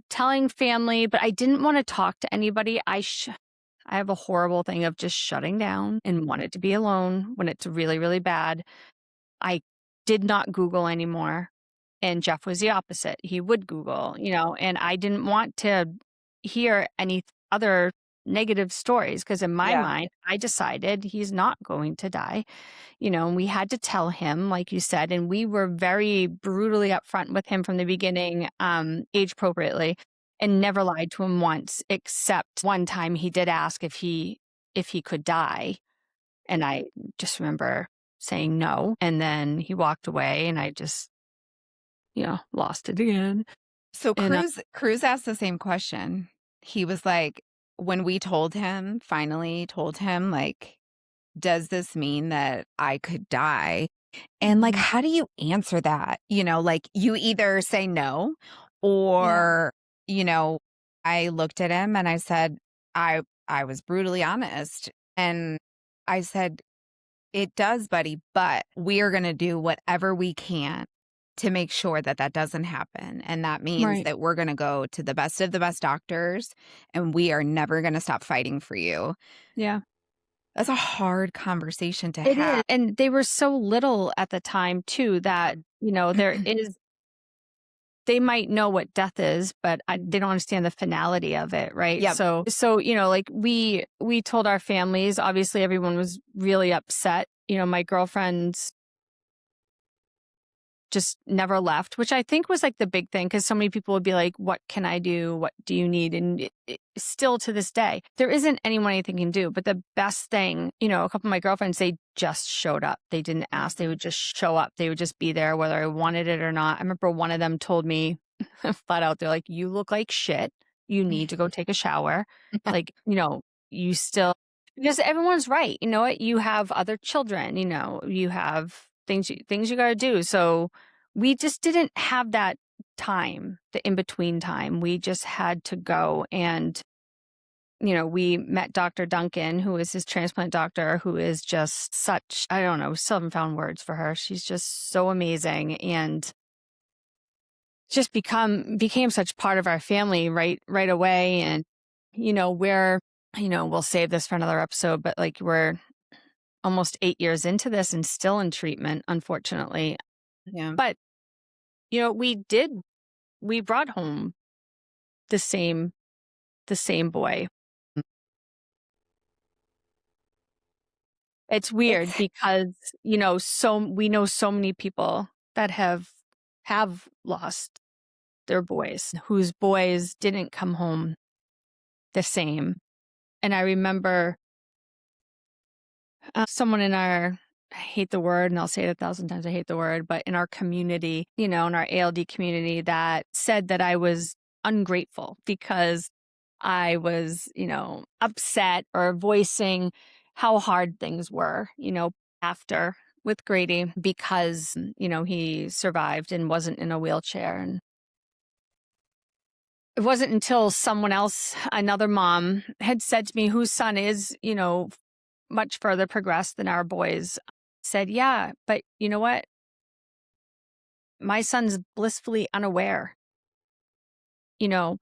Speaker 1: telling family, but I didn't wanna talk to anybody. I have a horrible thing of just shutting down and wanted to be alone when it's really, really bad. I did not Google anymore. And Jeff was the opposite. He would Google, and I didn't want to hear any other negative stories because in my
Speaker 3: Yeah.
Speaker 1: mind, I decided he's not going to die, and we had to tell him, like you said, and we were very brutally upfront with him from the beginning, age appropriately, and never lied to him once, except one time he did ask if he could die. And I just remember saying no. And then he walked away and I just, lost it again.
Speaker 3: So
Speaker 1: And
Speaker 3: Cruz asked the same question. He was like, when we finally told him, like, does this mean that I could die? And like,
Speaker 1: Mhm.
Speaker 3: how do you answer that? Like you either say no
Speaker 1: Yeah.
Speaker 3: or, you know, I looked at him and I said, I was brutally honest. And I said, it does, buddy, but we are going to do whatever we can to make sure that that doesn't happen. And that means
Speaker 1: Right.
Speaker 3: that we're going to go to the best of the best doctors and we are never going to stop fighting for you.
Speaker 1: Yeah.
Speaker 3: That's a hard conversation to
Speaker 1: It is.
Speaker 3: have.
Speaker 1: And they were so little at the time too that, they might know what death is, but they don't understand the finality of it, right?
Speaker 3: Yep.
Speaker 1: So like we told our families. Obviously, everyone was really upset. My girlfriends just never left, which I think was like the big thing because so many people would be like, "What can I do? What do you need?" And still to this day, there isn't anyone anything can do. But the best thing, a couple of my girlfriends, they just showed up. They didn't ask; they would just show up. They would just be there, whether I wanted it or not. I remember one of them told me flat out, they're like, "You look like shit. You need to go take a shower. Like, you still." Because everyone's right. You know what? You have other children, you have things you got to do. So we just didn't have that time, the in between time. We just had to go and, we met Dr. Duncan, who is his transplant doctor, who is just such, I don't know, still haven't found words for her. She's just so amazing and just became such part of our family right away. And, we're, we'll save this for another episode, but like we're almost 8 years into this and still in treatment, unfortunately.
Speaker 3: Yeah.
Speaker 1: But, we brought home the same boy. It's weird
Speaker 3: It's
Speaker 1: because, we know so many people that have lost their boys, whose boys didn't come home the same. And I remember someone in our, I hate the word and I'll say it 1,000 times, I hate the word, but in our community, in our ALD community, that said that I was ungrateful because I was, upset or voicing how hard things were, after with Grady because, he survived and wasn't in a wheelchair. And it wasn't until someone else, another mom, had said to me, whose son is, much further progressed than our boys, said, yeah, but you know what? My son's blissfully unaware. You know,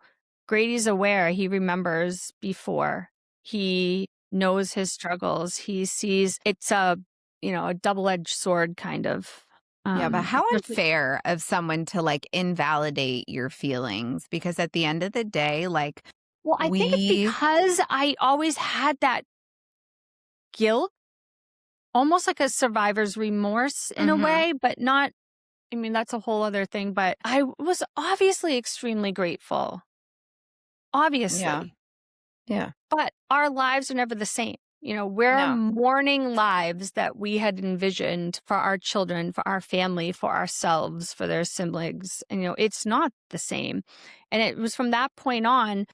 Speaker 1: Grady's aware. He remembers before. He knows his struggles. He sees it's a double-edged sword kind of.
Speaker 3: Yeah, but how
Speaker 1: Especially-
Speaker 3: unfair of someone to like invalidate your feelings because at the end of the day, like
Speaker 1: well, I think it's
Speaker 3: we
Speaker 1: because I always had that guilt, almost like a survivor's remorse in a
Speaker 3: Mhm.
Speaker 1: way, but not. I mean, that's a whole other thing, but I was obviously extremely grateful.
Speaker 3: Yeah.
Speaker 1: Obviously.
Speaker 3: Yeah.
Speaker 1: But our lives are never the same. We're
Speaker 3: No.
Speaker 1: mourning lives that we had envisioned for our children, for our family, for ourselves, for their siblings. And, it's not the same. And it was from that point on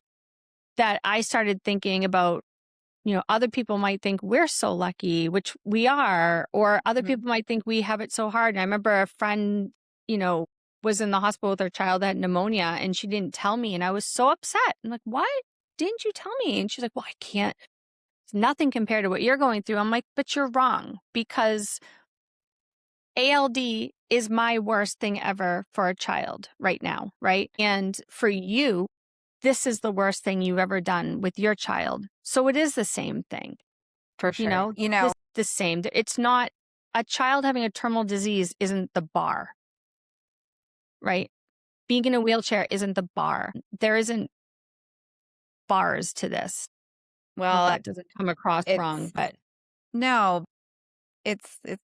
Speaker 1: that I started thinking about, other people might think we're so lucky, which we are, or other
Speaker 3: Mhm.
Speaker 1: people might think we have it so hard. And I remember a friend, was in the hospital with her child that had pneumonia and she didn't tell me. And I was so upset. I'm like, why didn't you tell me? And she's like, well, I can't. It's nothing compared to what you're going through. I'm like, but you're wrong because ALD is my worst thing ever for a child right now. Right. And for you, this is the worst thing you've ever done with your child. So it is the same thing,
Speaker 3: For
Speaker 1: you
Speaker 3: sure.
Speaker 1: know, this the same. It's not a child having a terminal disease isn't the bar, right? Being in a wheelchair isn't the bar. There isn't bars to this. Hope
Speaker 3: well,
Speaker 1: that doesn't come across wrong,
Speaker 3: it's
Speaker 1: but
Speaker 3: no,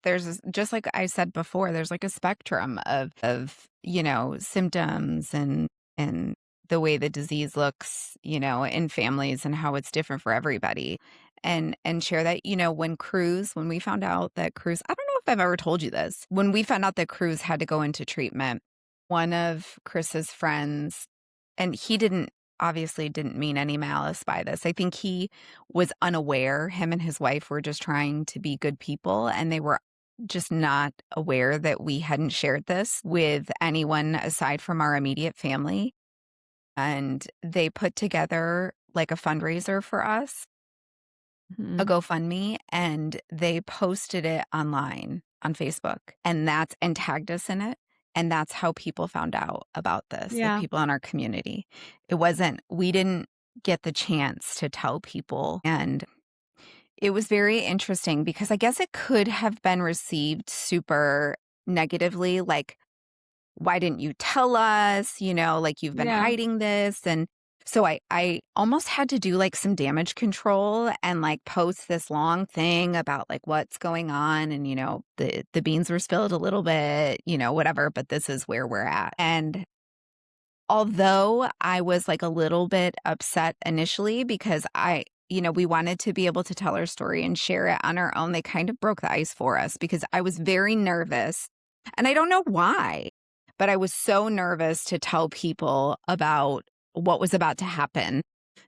Speaker 3: there's just like I said before, there's like a spectrum of, symptoms and the way the disease looks, in families and how it's different for everybody. And share that, when we found out that Cruz, I don't know if I've ever told you this, when we found out that Cruz had to go into treatment, one of Chris's friends, and he didn't mean any malice by this. I think he was unaware. Him and his wife were just trying to be good people, and they were just not aware that we hadn't shared this with anyone aside from our immediate family. And they put together like a fundraiser for us, a
Speaker 1: mhm.
Speaker 3: GoFundMe, and they posted it online on Facebook, and tagged us in it. And that's how people found out about this, like
Speaker 1: Yeah,
Speaker 3: people in our community. We didn't get the chance to tell people. And it was very interesting because I guess it could have been received super negatively, like, why didn't you tell us? Like you've been
Speaker 1: yeah,
Speaker 3: hiding this. And so I almost had to do like some damage control and like post this long thing about like what's going on. And, the beans were spilled a little bit, whatever, but this is where we're at. And although I was like a little bit upset initially because we wanted to be able to tell our story and share it on our own, they kind of broke the ice for us because I was very nervous. And I don't know why, but I was so nervous to tell people about what was about to happen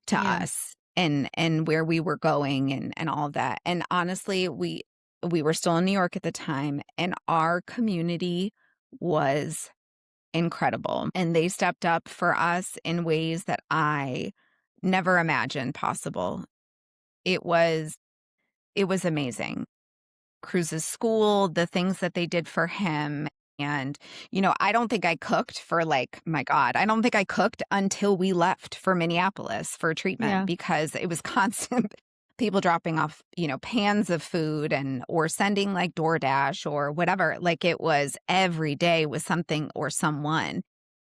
Speaker 3: to
Speaker 1: yeah,
Speaker 3: us and where we were going and all of that. And honestly, we were still in New York at the time, and our community was incredible. And they stepped up for us in ways that I never imagined possible. It was it was amazing. Cruz's school, the things that they did for him. And, I don't think I cooked for like, my God, I don't think I cooked until we left for Minneapolis for treatment
Speaker 1: yeah,
Speaker 3: because it was constant people dropping off, pans of food or sending like DoorDash or whatever. Like it was every day with something or someone.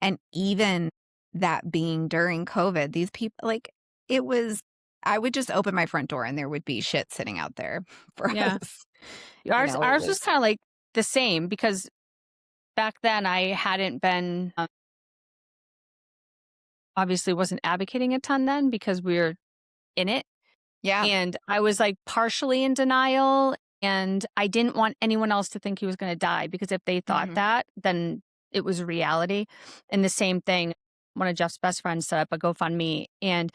Speaker 3: And even that being during COVID, these people, like, it was, I would just open my front door and there would be shit sitting out there for
Speaker 1: yeah.
Speaker 3: us. It
Speaker 1: Ours was
Speaker 3: was,
Speaker 1: kinda like the same because back then I hadn't been, obviously wasn't advocating a ton then because we were in it,
Speaker 3: yeah.
Speaker 1: and I was, like, partially in denial, and I didn't want anyone else to think he was gonna die because if they thought
Speaker 3: Hmm.
Speaker 1: that, then it was reality, and the same thing, one of Jeff's best friends set up a GoFundMe and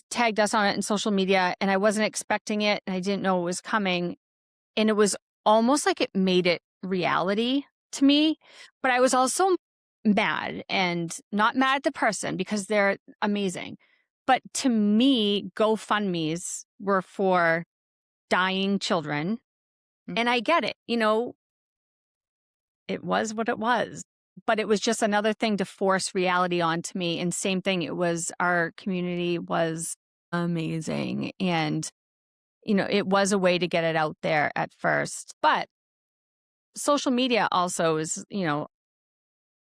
Speaker 1: tagged us on it in social media, and I wasn't expecting it, and I didn't know it was coming, and it was almost like it made it reality to me, but I was also mad, and not mad at the person because they're amazing. But to me, GoFundMes were for dying children, and I get it, it was what it was. But it was just another thing to force reality onto me. And same thing, it was our community was amazing. And, it was a way to get it out there at first. But social media also is,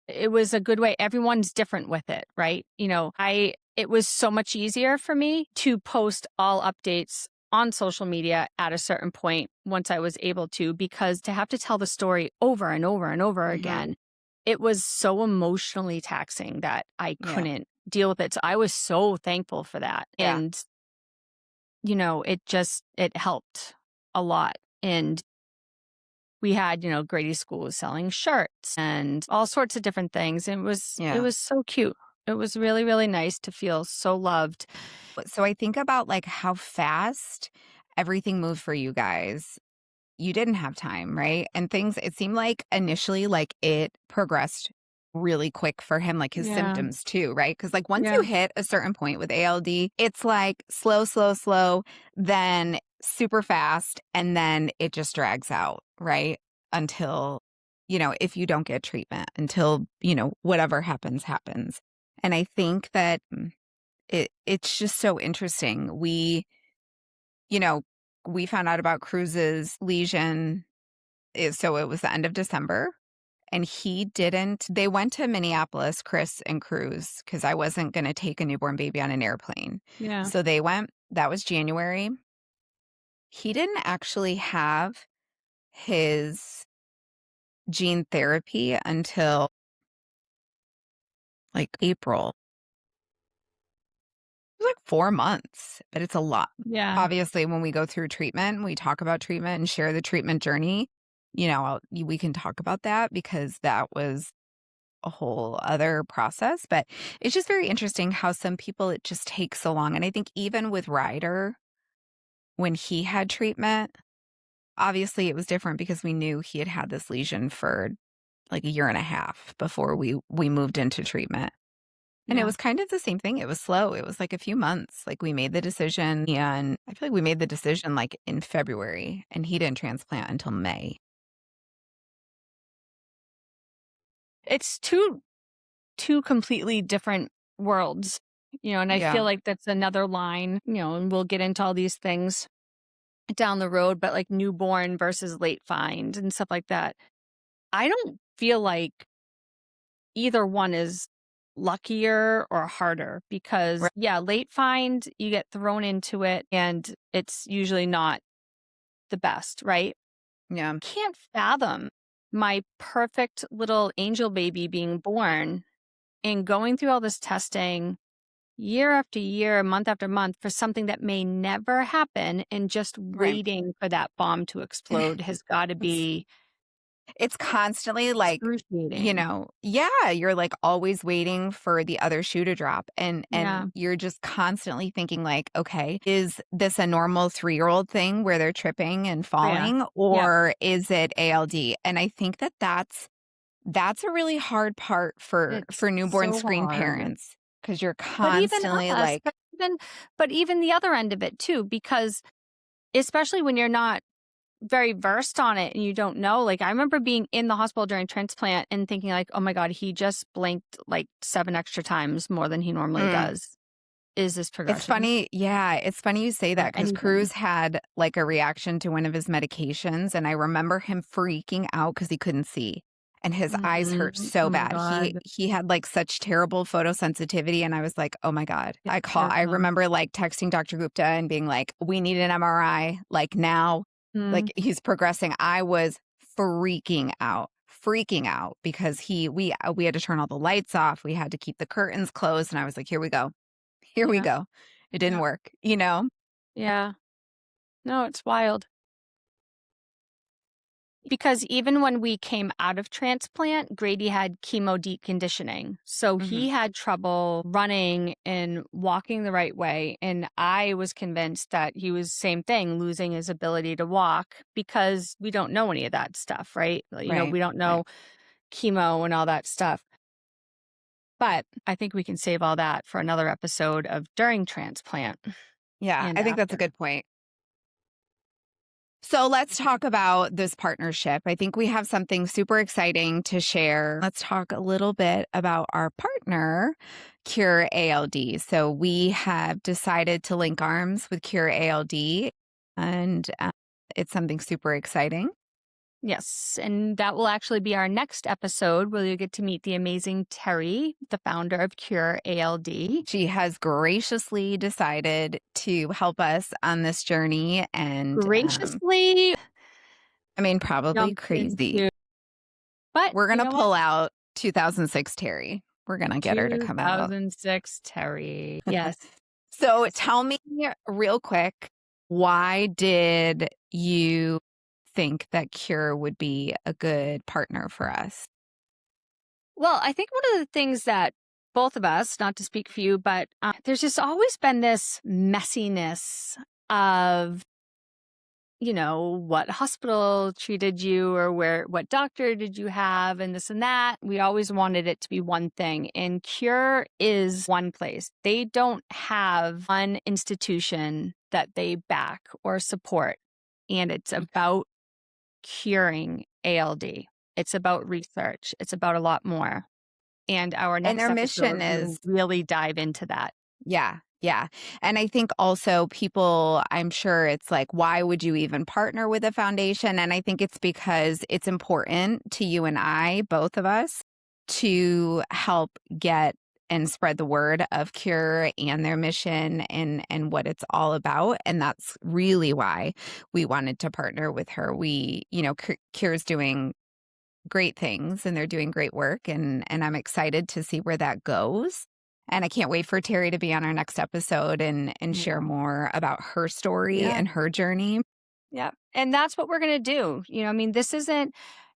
Speaker 1: it was a good way. Everyone's different with it, right? It was so much easier for me to post all updates on social media at a certain point once I was able to, because to have to tell the story over and over and over
Speaker 3: Hmm.
Speaker 1: again, it was so emotionally taxing that I
Speaker 3: Yeah.
Speaker 1: couldn't deal with it. So I was so thankful for that.
Speaker 3: Yeah.
Speaker 1: And, it helped a lot. And we had, Grady School was selling shirts and all sorts of different things. And it
Speaker 3: Yeah.
Speaker 1: was so cute. It was really, really nice to feel so loved.
Speaker 3: So I think about like how fast everything moved for you guys. You didn't have time, right? And things, it seemed like initially, like it progressed really quick for him, like his
Speaker 1: Yeah.
Speaker 3: symptoms too, right? Because like once you
Speaker 1: Yeah.
Speaker 3: hit a certain point with ALD, it's like slow, slow, slow, then super fast, and then it just drags out, right? Until, if you don't get treatment, until, whatever happens, happens. And I think that it's just so interesting. You know, we found out about Cruz's lesion, so it was the end of December, and they went to Minneapolis, Chris and Cruz, because I wasn't gonna take a newborn baby on an airplane.
Speaker 1: Yeah.
Speaker 3: So they went, that was January. He didn't actually have his gene therapy until, like, April. It was, like, 4 months, but it's a lot.
Speaker 1: Yeah.
Speaker 3: Obviously, when we go through treatment, we talk about treatment and share the treatment journey, we can talk about that because that was a whole other process, but it's just very interesting how some people, it just takes so long, and I think even with Ryder, when he had treatment, obviously it was different because we knew he had had this lesion for, like, a year and a half before we moved into treatment. And it
Speaker 1: Yeah.
Speaker 3: was kind of the same thing. It was slow. It was like a few months. Like, we made the decision, and I feel like we made the decision like in February, and he didn't transplant until May.
Speaker 1: It's two completely different worlds, and I
Speaker 3: Yeah.
Speaker 1: feel like that's another line, and we'll get into all these things down the road, but like newborn versus late find and stuff like that. I don't feel like either one is luckier or harder because,
Speaker 3: Right.
Speaker 1: yeah, late find, you get thrown into it and it's usually not the best, right?
Speaker 3: Yeah.
Speaker 1: Can't fathom my perfect little angel baby being born and going through all this testing year after year, month after month for something that may never happen and just
Speaker 3: Right.
Speaker 1: waiting for that bomb to explode has got to
Speaker 3: It's
Speaker 1: be
Speaker 3: it's constantly like,
Speaker 1: excruciating.
Speaker 3: yeah, you're like always waiting for the other shoe to drop, and
Speaker 1: Yeah.
Speaker 3: you're just constantly thinking like, okay, is this a normal 3-year-old thing where they're tripping and
Speaker 1: Oh, yeah.
Speaker 3: falling,
Speaker 1: Yep.
Speaker 3: or is it ALD? And I think that that's a really hard part
Speaker 1: It's
Speaker 3: for newborn
Speaker 1: so
Speaker 3: screen
Speaker 1: hard.
Speaker 3: parents, because you're
Speaker 1: But even
Speaker 3: constantly
Speaker 1: us,
Speaker 3: like,
Speaker 1: but even the other end of it too, because especially when you're not very versed on it and you don't know, like I remember being in the hospital during transplant and thinking like, oh my God, he just blinked like 7 extra times more than he normally
Speaker 3: mm.
Speaker 1: does. Is this
Speaker 3: It's
Speaker 1: progression
Speaker 3: funny, yeah, it's funny you say that
Speaker 1: or
Speaker 3: because
Speaker 1: anything?
Speaker 3: Cruz had, like, a reaction to one of his medications, and I remember him freaking out because he couldn't see, and his eyes hurt
Speaker 1: Mhm.
Speaker 3: so
Speaker 1: Oh my
Speaker 3: bad. He
Speaker 1: God.
Speaker 3: he had, like, such terrible photosensitivity, and I was like, "Oh my god." I
Speaker 1: Yeah.
Speaker 3: remember, like, texting Dr. Gupta and being like, "We need an MRI, like, now."
Speaker 1: Mm,
Speaker 3: Like, he's progressing. I was freaking out because we had to turn all the lights off, we had to keep the curtains closed, and I was like, "Here we go. Here we
Speaker 1: yeah.
Speaker 3: go." It didn't
Speaker 1: Yeah.
Speaker 3: work, you know?
Speaker 1: Yeah. No, it's wild. Because even when we came out of transplant, Grady had chemo deconditioning. So he
Speaker 3: Mhm.
Speaker 1: had trouble running and walking the right way. And I was convinced that he was same thing, losing his ability to walk because we don't know any of that stuff, right?
Speaker 3: Right,
Speaker 1: We don't
Speaker 3: right.
Speaker 1: know chemo and all that stuff. But I think we can save all that for another episode of during transplant
Speaker 3: Yeah,
Speaker 1: and
Speaker 3: I think that's a
Speaker 1: after.
Speaker 3: good point. So let's talk about this partnership. I think we have something super exciting to share. Let's talk a little bit about our partner, Cure ALD. So we have decided to link arms with Cure ALD, and it's something super exciting.
Speaker 1: Yes, and that will actually be our next episode where you get to meet the amazing Terry, the founder of Cure ALD.
Speaker 3: She has graciously decided to help us on this journey, and
Speaker 1: Graciously
Speaker 3: I mean, probably
Speaker 1: jumped
Speaker 3: crazy.
Speaker 1: into, but
Speaker 3: We're
Speaker 1: you
Speaker 3: gonna
Speaker 1: know what?
Speaker 3: pull out 2006 Terry. We're gonna get her to come out.
Speaker 1: 2006 Terry. Yes.
Speaker 3: So
Speaker 1: Yes.
Speaker 3: tell me real quick, why did you think that Cure would be a good partner for us?
Speaker 1: Well, I think one of the things that both of us, not to speak for you, but there's just always been this messiness of what hospital treated you or what doctor did you have and this and that. We always wanted it to be one thing. And Cure is one place. They don't have one institution that they back or support. And it's
Speaker 3: Okay.
Speaker 1: about curing ALD. It's about research. It's about a lot more. And our
Speaker 3: And
Speaker 1: next
Speaker 3: their mission
Speaker 1: episode, we will
Speaker 3: is
Speaker 1: really dive into that.
Speaker 3: yeah, yeah. And I think also people, I'm sure it's like, why would you even partner with a foundation? And I think it's because it's important to you and I, both of us, to help get and spread the word of Cure and their mission and what it's all about. And that's really why we wanted to partner with her. We, Cure's doing great things and they're doing great work and I'm excited to see where that goes. And I can't wait for Terry to be on our next episode and share
Speaker 1: Yeah.
Speaker 3: more about her story
Speaker 1: Yeah.
Speaker 3: and her journey.
Speaker 1: Yeah. And that's what we're going to do. I mean, this isn't,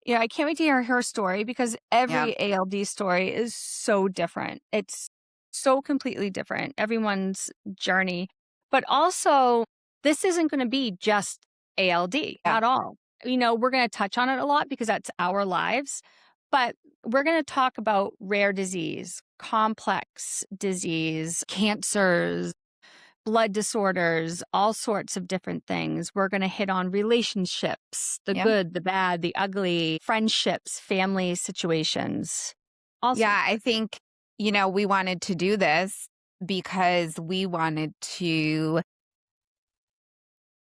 Speaker 1: I can't wait to hear her story because
Speaker 3: Yeah.
Speaker 1: every ALD story is so different. It's so completely different, everyone's journey. But also, this isn't going to be just ALD
Speaker 3: Yeah.
Speaker 1: at all. We're going to touch on it a lot because that's our lives, but we're going to talk about rare disease, complex disease, cancers, blood disorders, all sorts of different things. We're going to hit on relationships, the
Speaker 3: Yeah.
Speaker 1: good, the bad, the ugly, friendships, family situations, all sorts.
Speaker 3: Yeah. I think, we wanted to do this because we wanted to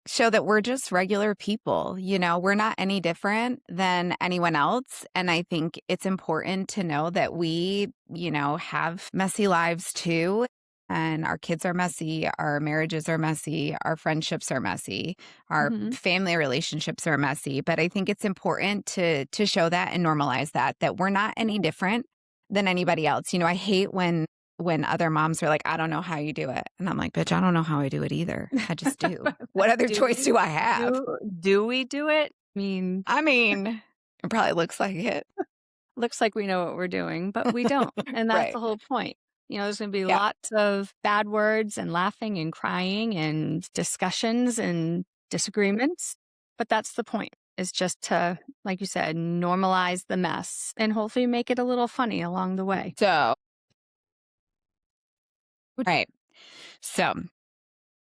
Speaker 3: show that we're just regular people. We're not any different than anyone else. And I think it's important to know that we, have messy lives too. And our kids are messy, our marriages are messy, our friendships are messy, our
Speaker 1: Mhm.
Speaker 3: family relationships are messy. But I think it's important to show that and normalize that we're not any different than anybody else. I hate when other moms are like, I don't know how you do it. And I'm like, bitch, I don't know how I do it either. I just do. What other
Speaker 1: Do
Speaker 3: choice
Speaker 1: we
Speaker 3: do I have?
Speaker 1: do we do it? I mean,
Speaker 3: I mean, it probably looks like it.
Speaker 1: looks like we know what we're doing, but we don't. And that's
Speaker 3: Right.
Speaker 1: the whole point. There's going to be
Speaker 3: Yeah.
Speaker 1: lots of bad words and laughing and crying and discussions and disagreements. But that's the point, is just to, like you said, normalize the mess and hopefully make it a little funny along the way.
Speaker 3: So, right. So,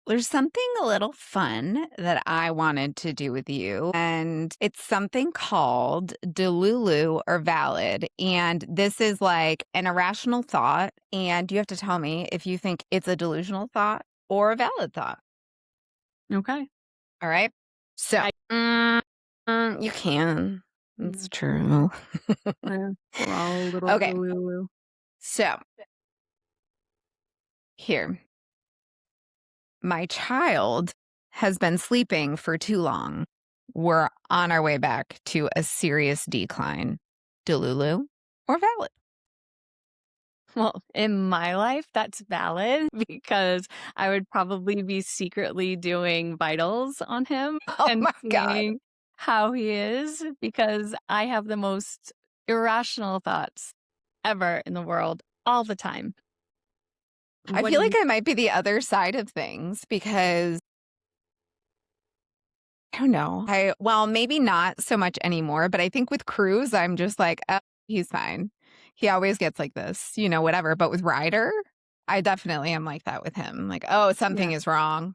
Speaker 3: there's something a little fun that I wanted to do with you, and it's something called Delulu or Valid. And this is like an irrational thought, and you have to tell me if you think it's a delusional thought or a valid thought.
Speaker 1: Okay.
Speaker 3: All right. So,
Speaker 1: I,
Speaker 3: you can. It's
Speaker 1: mm,
Speaker 3: true.
Speaker 1: we're all a little
Speaker 3: Okay.
Speaker 1: delulu.
Speaker 3: So, here, my child has been sleeping for too long. We're on our way back to a serious decline. Delulu or valid?
Speaker 1: Well, in my life, that's valid because I would probably be secretly doing vitals on him
Speaker 3: Oh
Speaker 1: and
Speaker 3: my God.
Speaker 1: seeing how he is because I have the most irrational thoughts ever in the world all the time.
Speaker 3: I
Speaker 1: What
Speaker 3: feel
Speaker 1: do
Speaker 3: like
Speaker 1: you
Speaker 3: I might be the other side of things because I don't know. Well, maybe not so much anymore, but I think with Cruz, I'm just like, oh, he's fine. He always gets like this, whatever. But with Ryder, I definitely am like that with him. Like, oh,
Speaker 1: Yeah.
Speaker 3: something is wrong.
Speaker 1: Yep.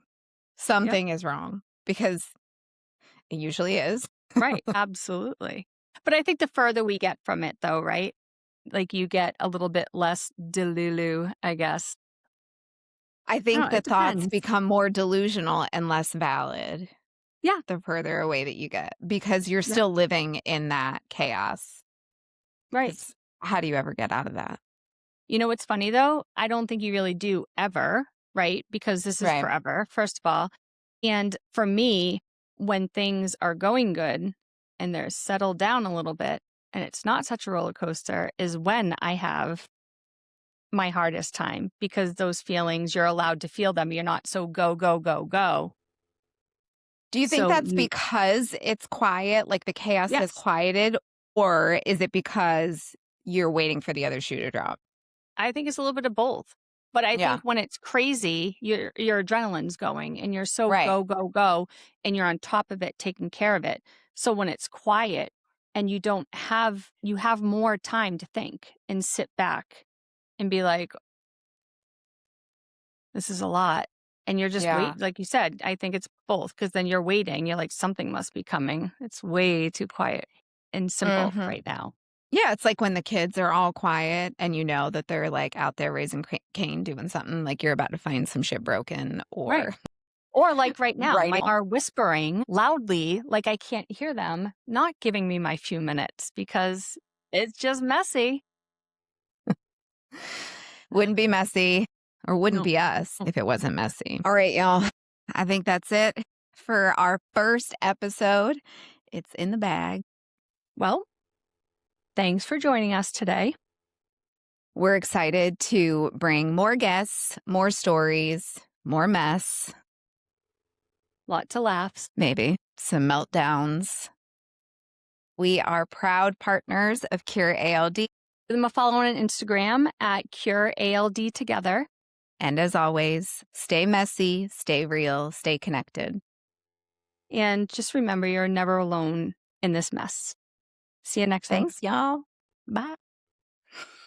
Speaker 3: Something is wrong because it usually is.
Speaker 1: Right. Absolutely. But I think the further we get from it, though, right? Like you get a little bit less delulu, I guess.
Speaker 3: I
Speaker 1: I don't
Speaker 3: think
Speaker 1: know.
Speaker 3: the
Speaker 1: It
Speaker 3: thoughts
Speaker 1: depends.
Speaker 3: become more delusional and less valid
Speaker 1: Yeah.
Speaker 3: the further away that you get because you're
Speaker 1: Yeah.
Speaker 3: still living in that chaos.
Speaker 1: Right.
Speaker 3: Because how do you ever get out of that?
Speaker 1: You know what's funny though? I don't think you really do ever, right? Because this is
Speaker 3: Right.
Speaker 1: forever, first of all. And for me, when things are going good and they're settled down a little bit and it's not such a roller coaster, is when I have my hardest time because those feelings, you're allowed to feel them. You're not so go, go, go, go.
Speaker 3: Do you think
Speaker 1: So,
Speaker 3: that's because it's quiet, like the chaos has
Speaker 1: yes,
Speaker 3: quieted, or is it because you're waiting for the other shoe to drop?
Speaker 1: I think it's a little bit of both. But I
Speaker 3: Yeah.
Speaker 1: think when it's crazy, your adrenaline's going and you're so
Speaker 3: Right.
Speaker 1: go, go, go, and you're on top of it, taking care of it. So when it's quiet and you have more time to think and sit back and be like, this is a lot. And you're just
Speaker 3: Yeah.
Speaker 1: wait, like you said, I think it's both because then you're waiting. You're like, something must be coming. It's way too quiet and simple
Speaker 3: Mhm.
Speaker 1: right now.
Speaker 3: Yeah, it's like when the kids are all quiet and you know that they're, like, out there raising Cain doing something, like, you're about to find some shit broken
Speaker 1: Right.
Speaker 3: or
Speaker 1: Or like right now, my
Speaker 3: writing.
Speaker 1: are whispering loudly, like I can't hear them, not giving me my few minutes because it's just messy.
Speaker 3: Wouldn't be messy or wouldn't
Speaker 1: No.
Speaker 3: be us if it wasn't messy. All right, y'all. I think that's it for our first episode. It's in the bag.
Speaker 1: Well, thanks for joining us today.
Speaker 3: We're excited to bring more guests, more stories, more mess,
Speaker 1: Lots of laughs.
Speaker 3: maybe some meltdowns. We are proud partners of Cure ALD.
Speaker 1: Give them a follow on Instagram at Cure ALD together.
Speaker 3: And as always, stay messy, stay real, stay connected.
Speaker 1: And just remember, you're never alone in this mess. See you next time.
Speaker 3: Thanks, y'all. Bye.